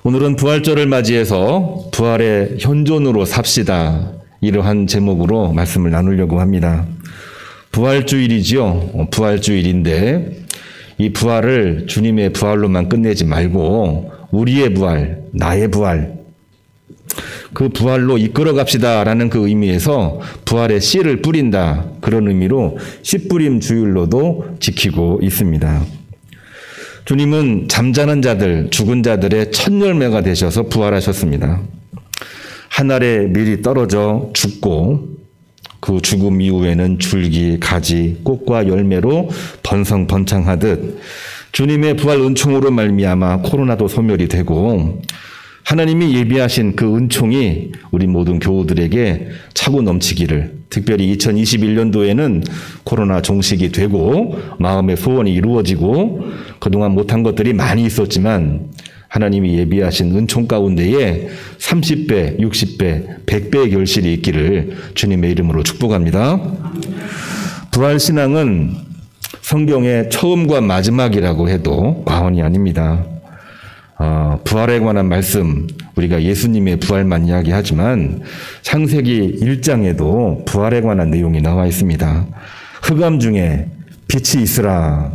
오늘은 부활절을 맞이해서 부활의 현존으로 삽시다. 이러한 제목으로 말씀을 나누려고 합니다. 부활주일이지요. 부활주일인데 이 부활을 주님의 부활로만 끝내지 말고 우리의 부활, 나의 부활, 그 부활로 이끌어 갑시다라는 그 의미에서 부활의 씨를 뿌린다. 그런 의미로 씨뿌림 주일로도 지키고 있습니다. 주님은 잠자는 자들, 죽은 자들의 첫 열매가 되셔서 부활하셨습니다. 하늘에 밀이 떨어져 죽고 그 죽음 이후에는 줄기, 가지, 꽃과 열매로 번성번창하듯 주님의 부활 은총으로 말미암아 코로나도 소멸이 되고 하나님이 예비하신 그 은총이 우리 모든 교우들에게 차고 넘치기를, 특별히 2021년도에는 코로나 종식이 되고 마음의 소원이 이루어지고 그동안 못한 것들이 많이 있었지만 하나님이 예비하신 은총 가운데에 30배, 60배, 100배의 결실이 있기를 주님의 이름으로 축복합니다. 부활신앙은 성경의 처음과 마지막이라고 해도 과언이 아닙니다. 부활에 관한 말씀, 우리가 예수님의 부활만 이야기하지만 창세기 1장에도 부활에 관한 내용이 나와 있습니다. 흑암 중에 빛이 있으라.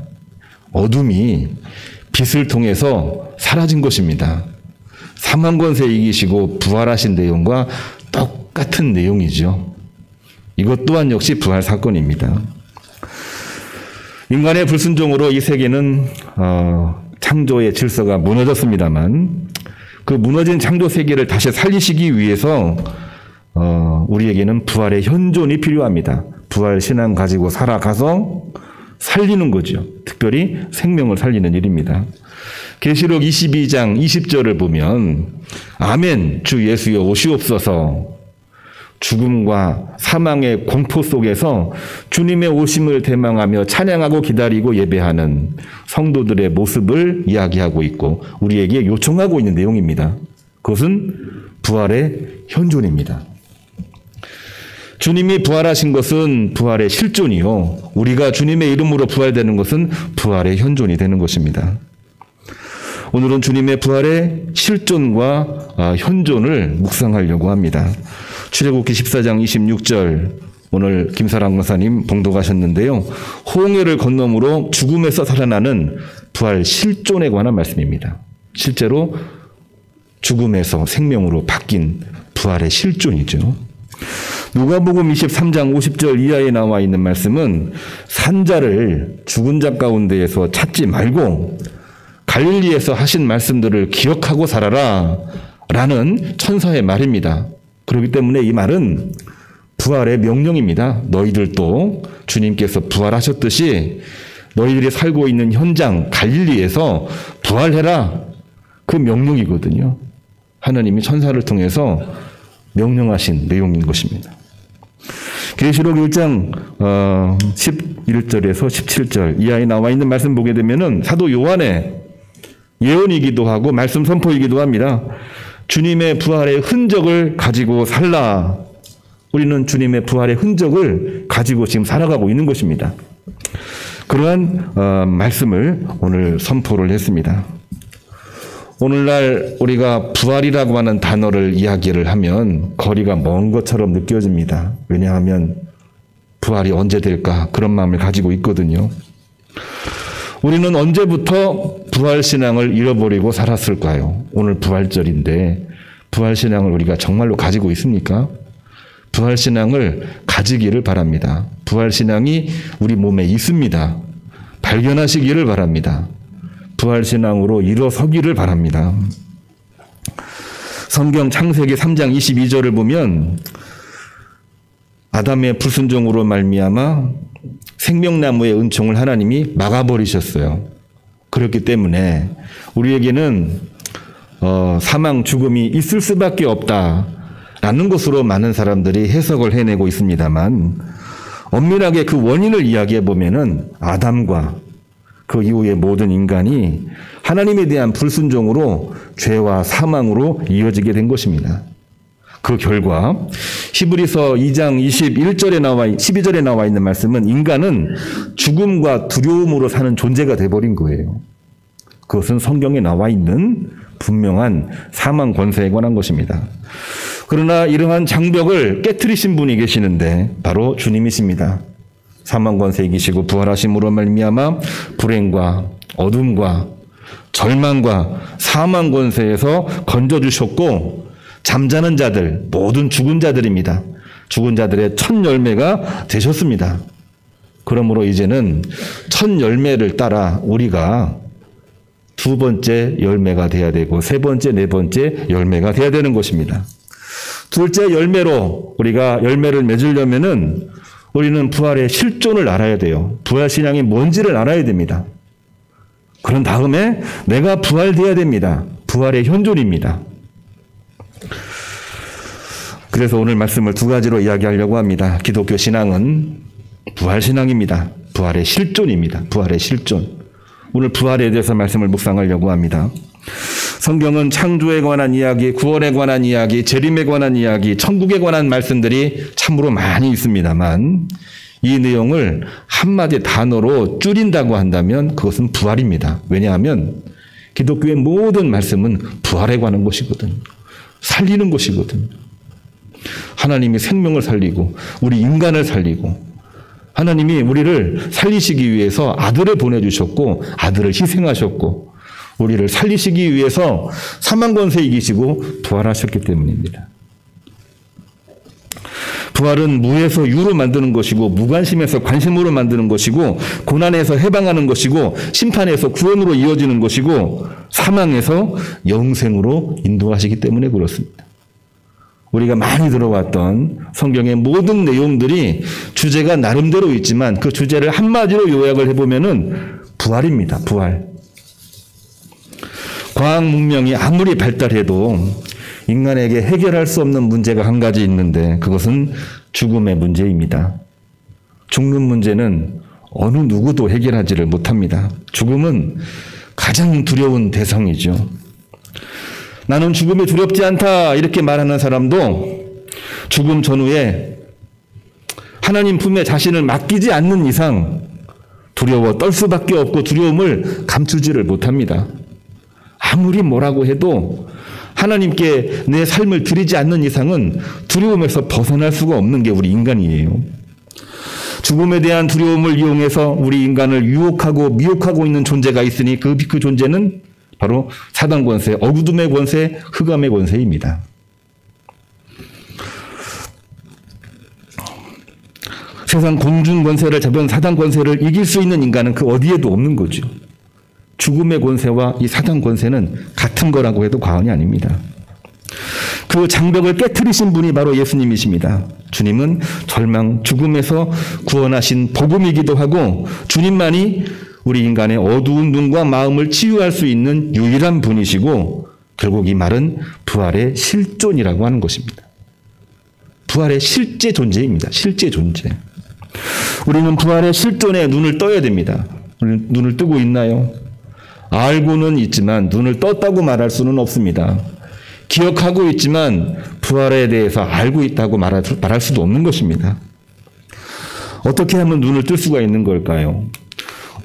어둠이 빛을 통해서 사라진 것입니다. 사망 권세 이기시고 부활하신 내용과 똑같은 내용이죠. 이것 또한 역시 부활 사건입니다. 인간의 불순종으로 이 세계는 창조의 질서가 무너졌습니다만 그 무너진 창조 세계를 다시 살리시기 위해서 우리에게는 부활의 현존이 필요합니다. 부활 신앙 가지고 살아가서 살리는 거죠. 특별히 생명을 살리는 일입니다. 계시록 22장 20절을 보면 아멘 주 예수여 오시옵소서. 죽음과 사망의 공포 속에서 주님의 오심을 대망하며 찬양하고 기다리고 예배하는 성도들의 모습을 이야기하고 있고 우리에게 요청하고 있는 내용입니다. 그것은 부활의 현존입니다. 주님이 부활하신 것은 부활의 실존이요. 우리가 주님의 이름으로 부활되는 것은 부활의 현존이 되는 것입니다. 오늘은 주님의 부활의 실존과 현존을 묵상하려고 합니다. 출애굽기 14장 26절 오늘 김사랑 권사님 봉독하셨는데요. 홍해를 건너므로 죽음에서 살아나는 부활 실존에 관한 말씀입니다. 실제로 죽음에서 생명으로 바뀐 부활의 실존이죠. 누가복음 23장 50절 이하에 나와 있는 말씀은 산자를 죽은 자 가운데에서 찾지 말고 갈릴리에서 하신 말씀들을 기억하고 살아라 라는 천사의 말입니다. 그렇기 때문에 이 말은 부활의 명령입니다. 너희들도 주님께서 부활하셨듯이 너희들이 살고 있는 현장 갈릴리에서 부활해라. 그 명령이거든요. 하나님이 천사를 통해서 명령하신 내용인 것입니다. 계시록 1장 11절에서 17절 이하에 나와 있는 말씀 보게 되면은 사도 요한의 예언이기도 하고 말씀 선포이기도 합니다. 주님의 부활의 흔적을 가지고 살라. 우리는 주님의 부활의 흔적을 가지고 지금 살아가고 있는 것입니다. 그러한 말씀을 오늘 선포를 했습니다. 오늘날 우리가 부활이라고 하는 단어를 이야기를 하면 거리가 먼 것처럼 느껴집니다. 왜냐하면 부활이 언제 될까 그런 마음을 가지고 있거든요. 우리는 언제부터 부활신앙을 잃어버리고 살았을까요? 오늘 부활절인데 부활신앙을 우리가 정말로 가지고 있습니까? 부활신앙을 가지기를 바랍니다. 부활신앙이 우리 몸에 있습니다. 발견하시기를 바랍니다. 부활신앙으로 일어서기를 바랍니다. 성경 창세기 3장 22절을 보면 아담의 불순종으로 말미암아 생명나무의 은총을 하나님이 막아버리셨어요. 그렇기 때문에 우리에게는 사망, 죽음이 있을 수밖에 없다라는 것으로 많은 사람들이 해석을 해내고 있습니다만 엄밀하게 그 원인을 이야기해 보면은 아담과 그 이후의 모든 인간이 하나님에 대한 불순종으로 죄와 사망으로 이어지게 된 것입니다. 그 결과 히브리서 2장 12절에 나와 있는 말씀은 인간은 죽음과 두려움으로 사는 존재가 돼버린 거예요. 그것은 성경에 나와 있는 분명한 사망 권세에 관한 것입니다. 그러나 이러한 장벽을 깨트리신 분이 계시는데 바로 주님이십니다. 사망 권세 이기시고 부활하심으로 말미암아 불행과 어둠과 절망과 사망 권세에서 건져주셨고 잠자는 자들, 모든 죽은 자들입니다. 죽은 자들의 첫 열매가 되셨습니다. 그러므로 이제는 첫 열매를 따라 우리가 두 번째 열매가 돼야 되고 세 번째, 네 번째 열매가 돼야 되는 것입니다. 둘째 열매로 우리가 열매를 맺으려면은 우리는 부활의 실존을 알아야 돼요. 부활 신앙이 뭔지를 알아야 됩니다. 그런 다음에 내가 부활돼야 됩니다. 부활의 현존입니다. 그래서 오늘 말씀을 두 가지로 이야기하려고 합니다. 기독교 신앙은 부활 신앙입니다. 부활의 실존입니다. 부활의 실존. 오늘 부활에 대해서 말씀을 묵상하려고 합니다. 성경은 창조에 관한 이야기, 구원에 관한 이야기, 재림에 관한 이야기, 천국에 관한 말씀들이 참으로 많이 있습니다만 이 내용을 한마디 단어로 줄인다고 한다면 그것은 부활입니다. 왜냐하면 기독교의 모든 말씀은 부활에 관한 것이거든. 살리는 것이거든. 하나님이 생명을 살리고 우리 인간을 살리고 하나님이 우리를 살리시기 위해서 아들을 보내주셨고 아들을 희생하셨고 우리를 살리시기 위해서 사망 권세 이기시고 부활하셨기 때문입니다. 부활은 무에서 유로 만드는 것이고 무관심에서 관심으로 만드는 것이고 고난에서 해방하는 것이고 심판에서 구원으로 이어지는 것이고 사망에서 영생으로 인도하시기 때문에 그렇습니다. 우리가 많이 들어왔던 성경의 모든 내용들이 주제가 나름대로 있지만 그 주제를 한마디로 요약을 해보면은 부활입니다. 부활. 과학 문명이 아무리 발달해도 인간에게 해결할 수 없는 문제가 한 가지 있는데 그것은 죽음의 문제입니다. 죽는 문제는 어느 누구도 해결하지를 못합니다. 죽음은 가장 두려운 대상이죠. 나는 죽음이 두렵지 않다 이렇게 말하는 사람도 죽음 전후에 하나님 품에 자신을 맡기지 않는 이상 두려워 떨 수밖에 없고 두려움을 감추지를 못합니다. 아무리 뭐라고 해도 하나님께 내 삶을 드리지 않는 이상은 두려움에서 벗어날 수가 없는 게 우리 인간이에요. 죽음에 대한 두려움을 이용해서 우리 인간을 유혹하고 미혹하고 있는 존재가 있으니 그 존재는 바로 사단 권세, 어둠의 권세, 흑암의 권세입니다. 세상 공중 권세를 잡은 사단 권세를 이길 수 있는 인간은 그 어디에도 없는 거죠. 죽음의 권세와 이 사단 권세는 같은 거라고 해도 과언이 아닙니다. 그 장벽을 깨트리신 분이 바로 예수님이십니다. 주님은 절망, 죽음에서 구원하신 복음이기도 하고 주님만이 우리 인간의 어두운 눈과 마음을 치유할 수 있는 유일한 분이시고 결국 이 말은 부활의 실존이라고 하는 것입니다. 부활의 실제 존재입니다. 실제 존재. 우리는 부활의 실존에 눈을 떠야 됩니다. 눈을 뜨고 있나요? 알고는 있지만 눈을 떴다고 말할 수는 없습니다. 기억하고 있지만 부활에 대해서 알고 있다고 말할 수도 없는 것입니다. 어떻게 하면 눈을 뜰 수가 있는 걸까요?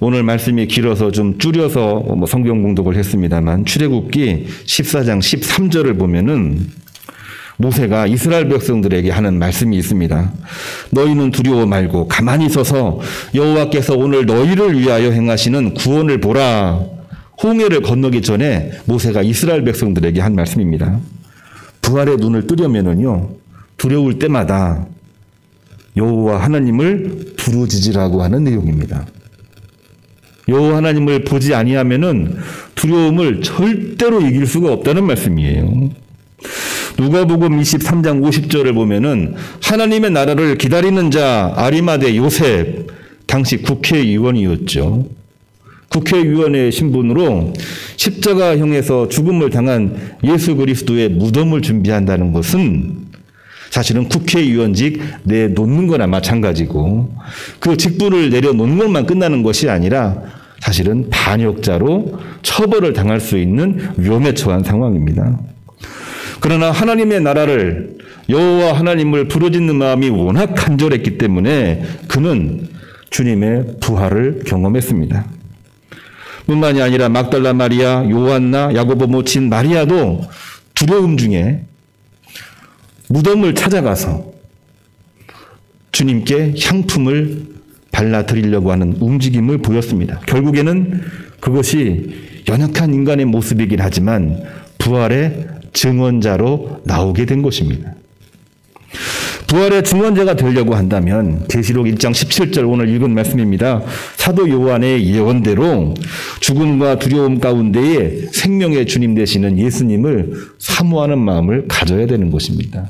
오늘 말씀이 길어서 좀 줄여서 성경 공독을 했습니다만 출애굽기 14장 13절을 보면은 모세가 이스라엘 백성들에게 하는 말씀이 있습니다. 너희는 두려워 말고 가만히 서서 여호와께서 오늘 너희를 위하여 행하시는 구원을 보라. 홍해를 건너기 전에 모세가 이스라엘 백성들에게 한 말씀입니다. 부활의 눈을 뜨려면은요 두려울 때마다 여호와 하나님을 부르짖으라고 하는 내용입니다. 여호와 하나님을 보지 아니하면은 두려움을 절대로 이길 수가 없다는 말씀이에요. 누가복음 23장 50절을 보면은 하나님의 나라를 기다리는 자 아리마대 요셉 당시 국회의원이었죠. 국회의원의 신분으로 십자가형에서 죽음을 당한 예수 그리스도의 무덤을 준비한다는 것은 사실은 국회의원직 내놓는 거나 마찬가지고 그 직분을 내려놓는 것만 끝나는 것이 아니라 사실은 반역자로 처벌을 당할 수 있는 위험에 처한 상황입니다. 그러나 하나님의 나라를 여호와 하나님을 부르짖는 마음이 워낙 간절했기 때문에 그는 주님의 부활을 경험했습니다. 뿐만이 아니라 막달라 마리아, 요한나, 야고보 모친 마리아도 두려움 중에 무덤을 찾아가서 주님께 향품을 발라드리려고 하는 움직임을 보였습니다. 결국에는 그것이 연약한 인간의 모습이긴 하지만 부활의 증언자로 나오게 된 것입니다. 부활의 증언자가 되려고 한다면 계시록 1장 17절 오늘 읽은 말씀입니다. 사도 요한의 예언대로 죽음과 두려움 가운데에 생명의 주님 되시는 예수님을 사모하는 마음을 가져야 되는 것입니다.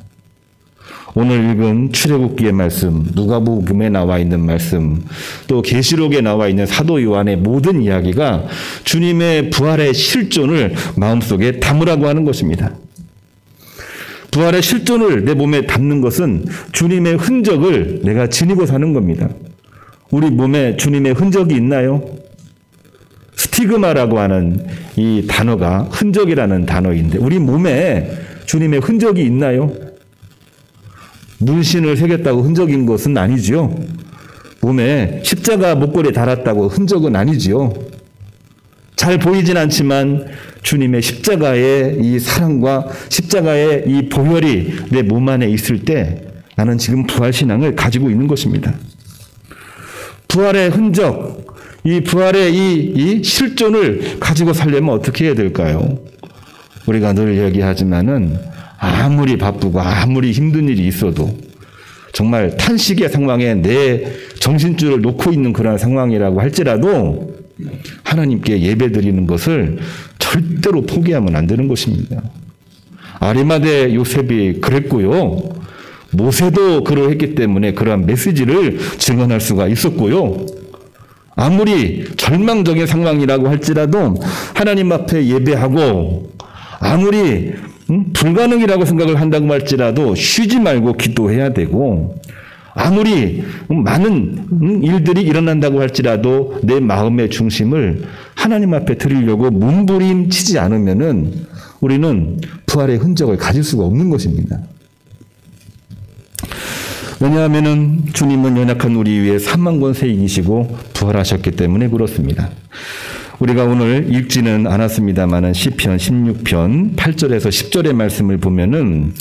오늘 읽은 출애굽기의 말씀, 누가복음에 나와 있는 말씀, 또 계시록에 나와 있는 사도 요한의 모든 이야기가 주님의 부활의 실존을 마음속에 담으라고 하는 것입니다. 부활의 실존을 내 몸에 담는 것은 주님의 흔적을 내가 지니고 사는 겁니다. 우리 몸에 주님의 흔적이 있나요? 스티그마라고 하는 이 단어가 흔적이라는 단어인데 우리 몸에 주님의 흔적이 있나요? 문신을 새겼다고 흔적인 것은 아니지요. 몸에 십자가 목걸이에 달았다고 흔적은 아니지요. 잘 보이진 않지만 주님의 십자가의 이 사랑과 십자가의 이 보혈이 내 몸 안에 있을 때 나는 지금 부활신앙을 가지고 있는 것입니다. 부활의 흔적, 이 부활의 이 실존을 가지고 살려면 어떻게 해야 될까요? 우리가 늘 얘기하지만은 아무리 바쁘고 아무리 힘든 일이 있어도 정말 탄식의 상황에 내 정신줄을 놓고 있는 그런 상황이라고 할지라도 하나님께 예배드리는 것을 절대로 포기하면 안 되는 것입니다. 아리마대 요셉이 그랬고요. 모세도 그러했기 때문에 그러한 메시지를 증언할 수가 있었고요. 아무리 절망적인 상황이라고 할지라도 하나님 앞에 예배하고 아무리 불가능이라고 생각을 한다고 할지라도 쉬지 말고 기도해야 되고 아무리 많은 일들이 일어난다고 할지라도 내 마음의 중심을 하나님 앞에 드리려고 몸부림치지 않으면은 우리는 부활의 흔적을 가질 수가 없는 것입니다. 왜냐하면은 주님은 연약한 우리 위에 3만 권세 이기시고 부활하셨기 때문에 그렇습니다. 우리가 오늘 읽지는 않았습니다만은 시편 16편 8절에서 10절의 말씀을 보면은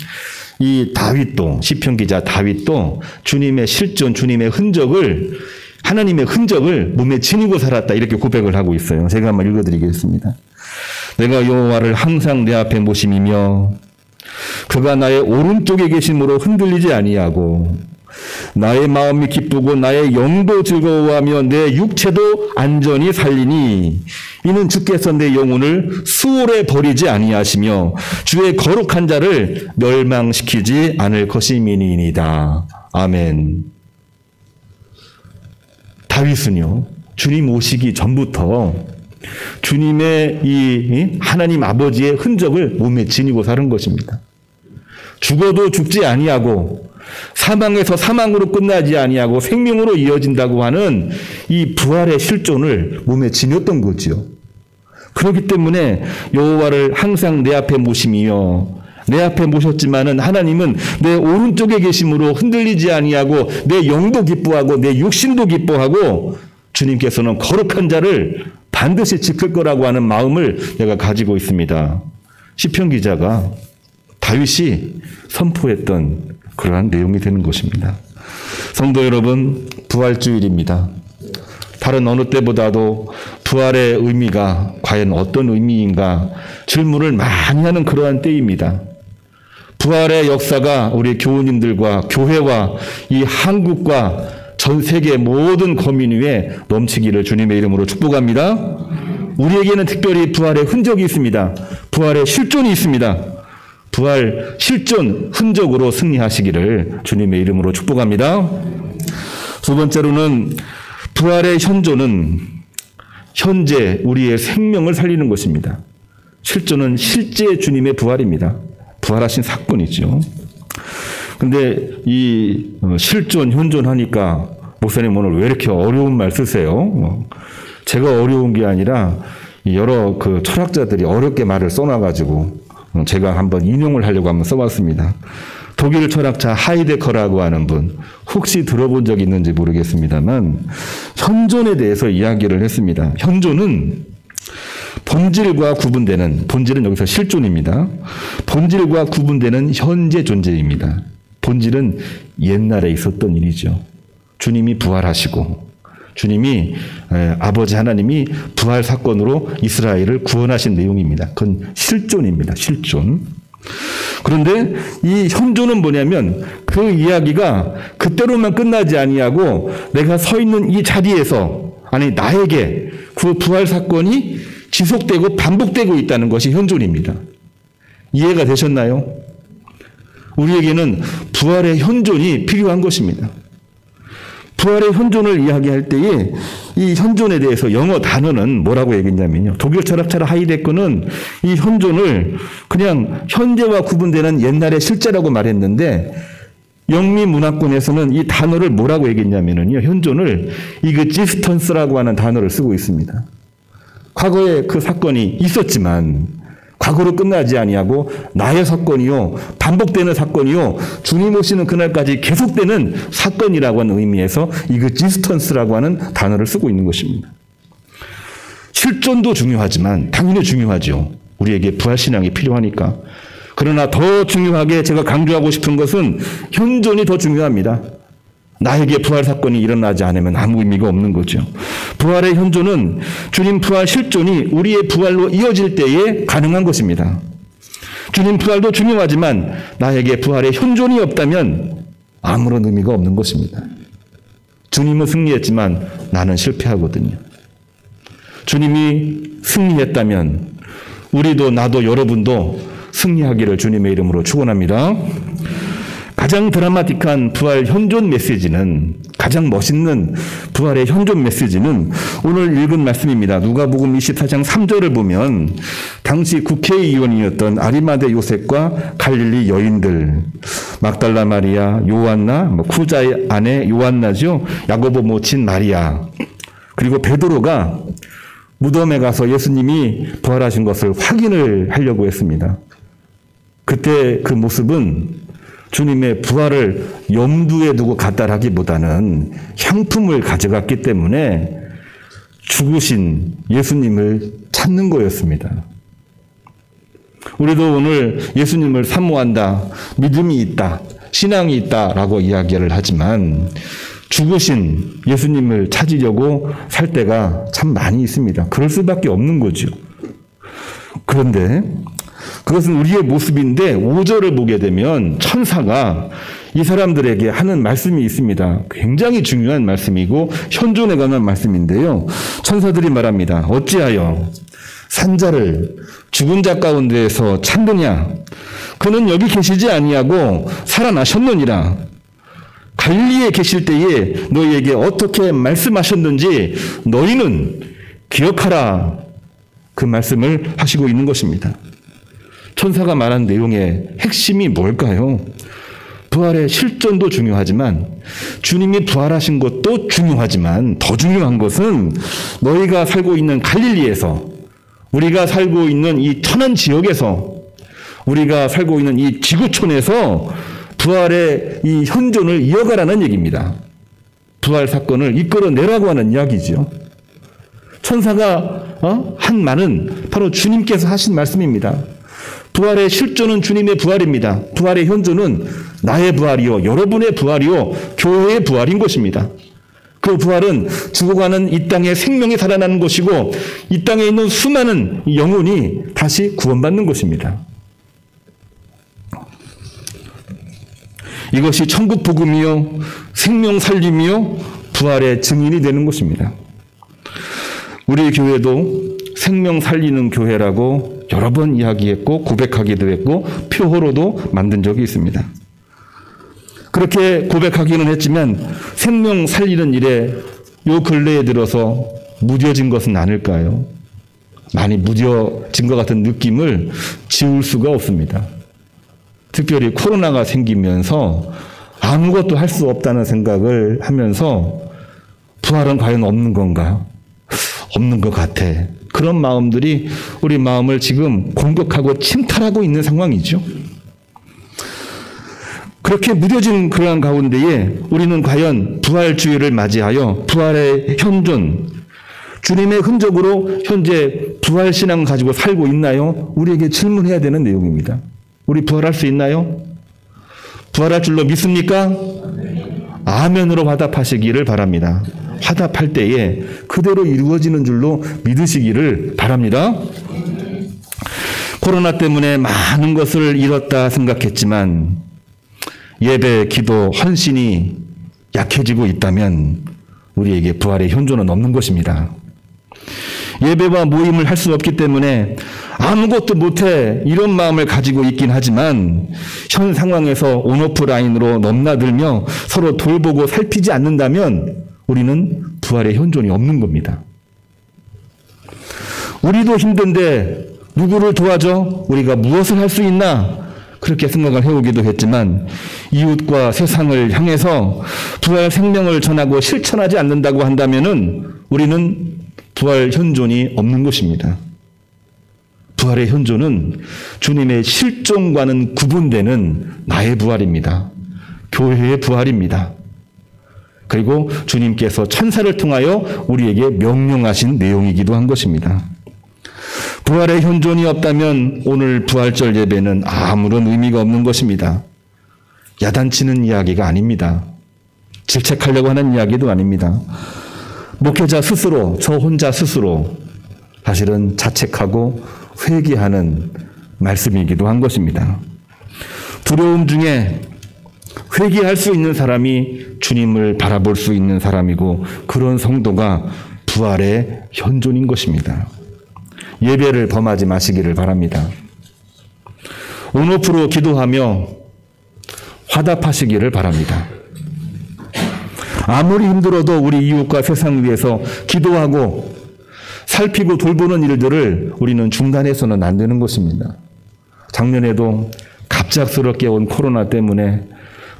이 다윗도 시편 기자 다윗도 주님의 실존, 주님의 흔적을 하나님의 흔적을 몸에 지니고 살았다 이렇게 고백을 하고 있어요. 제가 한번 읽어드리겠습니다. 내가 여호와를 항상 내 앞에 모심이며 그가 나의 오른쪽에 계심으로 흔들리지 아니하고 나의 마음이 기쁘고 나의 영도 즐거워하며 내 육체도 안전히 살리니 이는 주께서 내 영혼을 수월에 버리지 아니하시며 주의 거룩한 자를 멸망시키지 않을 것임이니이다. 아멘. 다윗은요, 주님 오시기 전부터 주님의 이 하나님 아버지의 흔적을 몸에 지니고 사는 것입니다. 죽어도 죽지 아니하고 사망에서 사망으로 끝나지 아니하고 생명으로 이어진다고 하는 이 부활의 실존을 몸에 지녔던 거지요. 그렇기 때문에 여호와를 항상 내 앞에 모심이요. 내 앞에 모셨지만은 하나님은 내 오른쪽에 계심으로 흔들리지 아니하고 내 영도 기뻐하고 내 육신도 기뻐하고 주님께서는 거룩한 자를 반드시 지킬 거라고 하는 마음을 내가 가지고 있습니다. 시편 기자가 다윗이 선포했던 그러한 내용이 되는 것입니다. 성도 여러분, 부활주일입니다. 다른 어느 때보다도 부활의 의미가 과연 어떤 의미인가 질문을 많이 하는 그러한 때입니다. 부활의 역사가 우리 교우님들과 교회와 이 한국과 전 세계 모든 거민 위에 넘치기를 주님의 이름으로 축복합니다. 우리에게는 특별히 부활의 흔적이 있습니다. 부활의 실존이 있습니다. 부활 실존 흔적으로 승리하시기를 주님의 이름으로 축복합니다. 두 번째로는 부활의 현존은 현재 우리의 생명을 살리는 것입니다. 실존은 실제 주님의 부활입니다. 부활하신 사건이죠. 근데 이 실존, 현존하니까 목사님 오늘 왜 이렇게 어려운 말 쓰세요? 제가 어려운 게 아니라 여러 그 철학자들이 어렵게 말을 써놔가지고 제가 한번 인용을 하려고 한번 써봤습니다. 독일 철학자 하이데커라고 하는 분, 혹시 들어본 적 있는지 모르겠습니다만 현존에 대해서 이야기를 했습니다. 현존은 본질과 구분되는, 본질은 여기서 실존입니다. 본질과 구분되는 현재 존재입니다. 본질은 옛날에 있었던 일이죠. 주님이 부활하시고 주님이 아버지 하나님이 부활 사건으로 이스라엘을 구원하신 내용입니다. 그건 실존입니다. 실존. 그런데 이 현존은 뭐냐면 그 이야기가 그때로만 끝나지 아니하고 내가 서 있는 이 자리에서, 아니 나에게 그 부활 사건이 지속되고 반복되고 있다는 것이 현존입니다. 이해가 되셨나요? 우리에게는 부활의 현존이 필요한 것입니다. 부활의 현존을 이야기할 때에 이 현존에 대해서 영어 단어는 뭐라고 얘기했냐면요. 독일 철학자 하이데거는 이 현존을 그냥 현재와 구분되는 옛날의 실제라고 말했는데 영미 문화권에서는 이 단어를 뭐라고 얘기했냐면요. 현존을 existence라고 하는 단어를 쓰고 있습니다. 과거에 그 사건이 있었지만 과거로 끝나지 아니하고 나의 사건이요, 반복되는 사건이요, 주님 오시는 그날까지 계속되는 사건이라고 하는 의미에서 existence라고 하는 단어를 쓰고 있는 것입니다. 실존도 중요하지만 당연히 중요하죠. 우리에게 부활신앙이 필요하니까. 그러나 더 중요하게 제가 강조하고 싶은 것은 현존이 더 중요합니다. 나에게 부활 사건이 일어나지 않으면 아무 의미가 없는 거죠. 부활의 현존은 주님 부활 실존이 우리의 부활로 이어질 때에 가능한 것입니다. 주님 부활도 중요하지만 나에게 부활의 현존이 없다면 아무런 의미가 없는 것입니다. 주님은 승리했지만 나는 실패하거든요. 주님이 승리했다면 우리도 나도 여러분도 승리하기를 주님의 이름으로 축원합니다. 가장 드라마틱한 부활 현존 메시지는, 가장 멋있는 부활의 현존 메시지는 오늘 읽은 말씀입니다. 누가복음 24장 3절을 보면 당시 국회의원이었던 아리마대 요셉과 갈릴리 여인들, 막달라 마리아, 요한나, 쿠자의 아내 요한나죠, 야고보 모친 마리아, 그리고 베드로가 무덤에 가서 예수님이 부활하신 것을 확인을 하려고 했습니다. 그때 그 모습은 주님의 부활을 염두에 두고 갔다라기보다는 향품을 가져갔기 때문에 죽으신 예수님을 찾는 거였습니다. 우리도 오늘 예수님을 사모한다, 믿음이 있다, 신앙이 있다라고 이야기를 하지만 죽으신 예수님을 찾으려고 살 때가 참 많이 있습니다. 그럴 수밖에 없는 거죠. 그런데 그것은 우리의 모습인데 5절을 보게 되면 천사가 이 사람들에게 하는 말씀이 있습니다. 굉장히 중요한 말씀이고 현존에 관한 말씀인데요. 천사들이 말합니다. 어찌하여 산자를 죽은 자 가운데에서 찾느냐? 그는 여기 계시지 아니하고 살아나셨느니라. 갈릴리에 계실 때에 너희에게 어떻게 말씀하셨는지 너희는 기억하라. 그 말씀을 하시고 있는 것입니다. 천사가 말한 내용의 핵심이 뭘까요? 부활의 실존도 중요하지만 주님이 부활하신 것도 중요하지만 더 중요한 것은 너희가 살고 있는 갈릴리에서, 우리가 살고 있는 이 천안 지역에서, 우리가 살고 있는 이 지구촌에서 부활의 이 현존을 이어가라는 얘기입니다. 부활 사건을 이끌어내라고 하는 이야기죠. 천사가 한 말은 바로 주님께서 하신 말씀입니다. 부활의 실존은 주님의 부활입니다. 부활의 현존은 나의 부활이요, 여러분의 부활이요, 교회의 부활인 것입니다. 그 부활은 죽어가는 이 땅의 생명이 살아나는 것이고 이 땅에 있는 수많은 영혼이 다시 구원받는 것입니다. 이것이 천국 복음이요, 생명 살림이요, 부활의 증인이 되는 것입니다. 우리 교회도 생명 살리는 교회라고 여러 번 이야기했고 고백하기도 했고 표어로도 만든 적이 있습니다. 그렇게 고백하기는 했지만 생명 살리는 일에 요 근래에 들어서 무뎌진 것은 아닐까요? 많이 무뎌진 것 같은 느낌을 지울 수가 없습니다. 특별히 코로나가 생기면서 아무것도 할 수 없다는 생각을 하면서 부활은 과연 없는 건가? 없는 것 같아. 그런 마음들이 우리 마음을 지금 공격하고 침탈하고 있는 상황이죠. 그렇게 무뎌진 그러한 가운데에 우리는 과연 부활주의를 맞이하여 부활의 현존, 주님의 흔적으로 현재 부활신앙 가지고 살고 있나요? 우리에게 질문해야 되는 내용입니다. 우리 부활할 수 있나요? 부활할 줄로 믿습니까? 아멘으로 화답하시기를 바랍니다. 화답할 때에 그대로 이루어지는 줄로 믿으시기를 바랍니다. 코로나 때문에 많은 것을 잃었다 생각했지만 예배, 기도, 헌신이 약해지고 있다면 우리에게 부활의 현존은 없는 것입니다. 예배와 모임을 할 수 없기 때문에 아무것도 못해 이런 마음을 가지고 있긴 하지만 현 상황에서 온오프라인으로 넘나들며 서로 돌보고 살피지 않는다면 우리는 부활의 현존이 없는 겁니다. 우리도 힘든데 누구를 도와줘? 우리가 무엇을 할 수 있나? 그렇게 생각을 해오기도 했지만 이웃과 세상을 향해서 부활 생명을 전하고 실천하지 않는다고 한다면은 우리는 부활 현존이 없는 것입니다. 부활의 현존은 주님의 실존과는 구분되는 나의 부활입니다. 교회의 부활입니다. 그리고 주님께서 천사를 통하여 우리에게 명령하신 내용이기도 한 것입니다. 부활의 현존이 없다면 오늘 부활절 예배는 아무런 의미가 없는 것입니다. 야단치는 이야기가 아닙니다. 질책하려고 하는 이야기도 아닙니다. 목회자 스스로, 저 혼자 스스로 사실은 자책하고 회개하는 말씀이기도 한 것입니다. 두려움 중에 회개할 수 있는 사람이 주님을 바라볼 수 있는 사람이고 그런 성도가 부활의 현존인 것입니다. 예배를 범하지 마시기를 바랍니다. 온오프로 기도하며 화답하시기를 바랍니다. 아무리 힘들어도 우리 이웃과 세상 위해서 기도하고 살피고 돌보는 일들을 우리는 중단해서는 안 되는 것입니다. 작년에도 갑작스럽게 온 코로나 때문에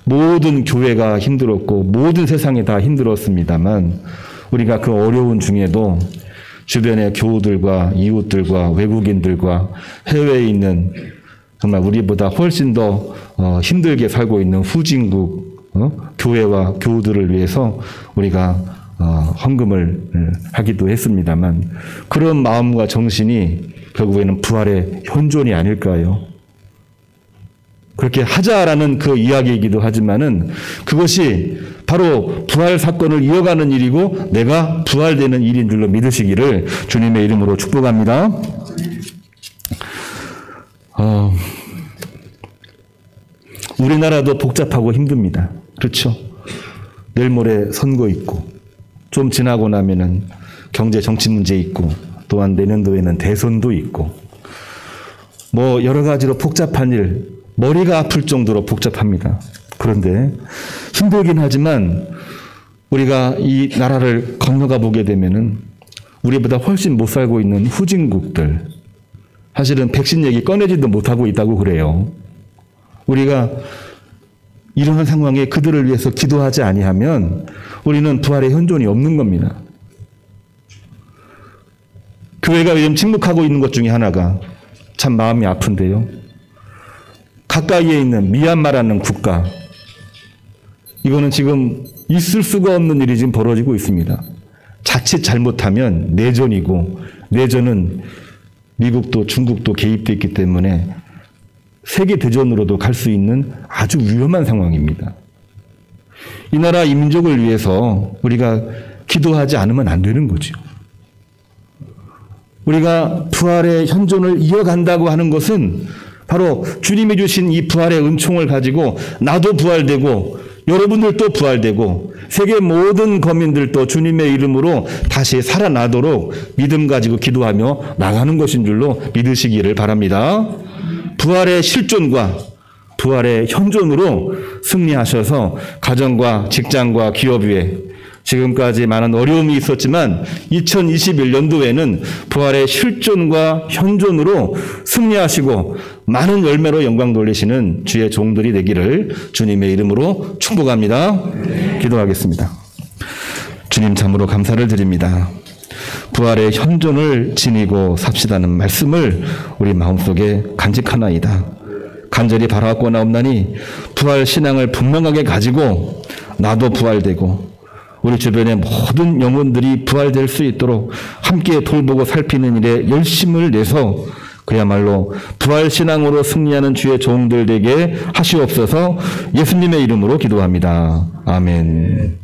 모든 교회가 힘들었고 모든 세상이 다 힘들었습니다만 우리가 그 어려운 중에도 주변의 교우들과 이웃들과 외국인들과 해외에 있는 정말 우리보다 훨씬 더 힘들게 살고 있는 후진국 교회와 교우들을 위해서 우리가 헌금을 하기도 했습니다만 그런 마음과 정신이 결국에는 부활의 현존이 아닐까요? 그렇게 하자라는 그 이야기이기도 하지만은 그것이 바로 부활 사건을 이어가는 일이고 내가 부활되는 일인 줄로 믿으시기를 주님의 이름으로 축복합니다. 우리나라도 복잡하고 힘듭니다. 그렇죠? 내일 모레 선거 있고 좀 지나고 나면은 경제 정치 문제 있고 또한 내년도에는 대선도 있고 뭐 여러 가지로 복잡한 일 머리가 아플 정도로 복잡합니다. 그런데 힘들긴 하지만 우리가 이 나라를 건너가 보게 되면은 우리보다 훨씬 못 살고 있는 후진국들 사실은 백신 얘기 꺼내지도 못하고 있다고 그래요. 우리가 이러한 상황에 그들을 위해서 기도하지 아니하면 우리는 부활의 현존이 없는 겁니다. 교회가 요즘 침묵하고 있는 것 중에 하나가 참 마음이 아픈데요. 가까이에 있는 미얀마라는 국가 이거는 지금 있을 수가 없는 일이 지금 벌어지고 있습니다. 자칫 잘못하면 내전이고 내전은 미국도 중국도 개입되어 있기 때문에 세계 대전으로도 갈 수 있는 아주 위험한 상황입니다. 이 나라 이 민족을 위해서 우리가 기도하지 않으면 안 되는 거죠. 우리가 부활의 현존을 이어간다고 하는 것은 바로 주님이 주신 이 부활의 은총을 가지고 나도 부활되고 여러분들도 부활되고 세계 모든 거민들도 주님의 이름으로 다시 살아나도록 믿음 가지고 기도하며 나가는 것인 줄로 믿으시기를 바랍니다. 부활의 실존과 부활의 현존으로 승리하셔서 가정과 직장과 기업 위에 지금까지 많은 어려움이 있었지만 2021년도에는 부활의 실존과 현존으로 승리하시고 많은 열매로 영광 돌리시는 주의 종들이 되기를 주님의 이름으로 축복합니다. 기도하겠습니다. 주님 참으로 감사를 드립니다. 부활의 현존을 지니고 삽시다는 말씀을 우리 마음속에 간직하나이다. 간절히 바라왔거나옵나니 부활 신앙을 분명하게 가지고 나도 부활되고 우리 주변의 모든 영혼들이 부활될 수 있도록 함께 돌보고 살피는 일에 열심을 내서 그야말로 부활신앙으로 승리하는 주의 종들 되게 하시옵소서. 예수님의 이름으로 기도합니다. 아멘.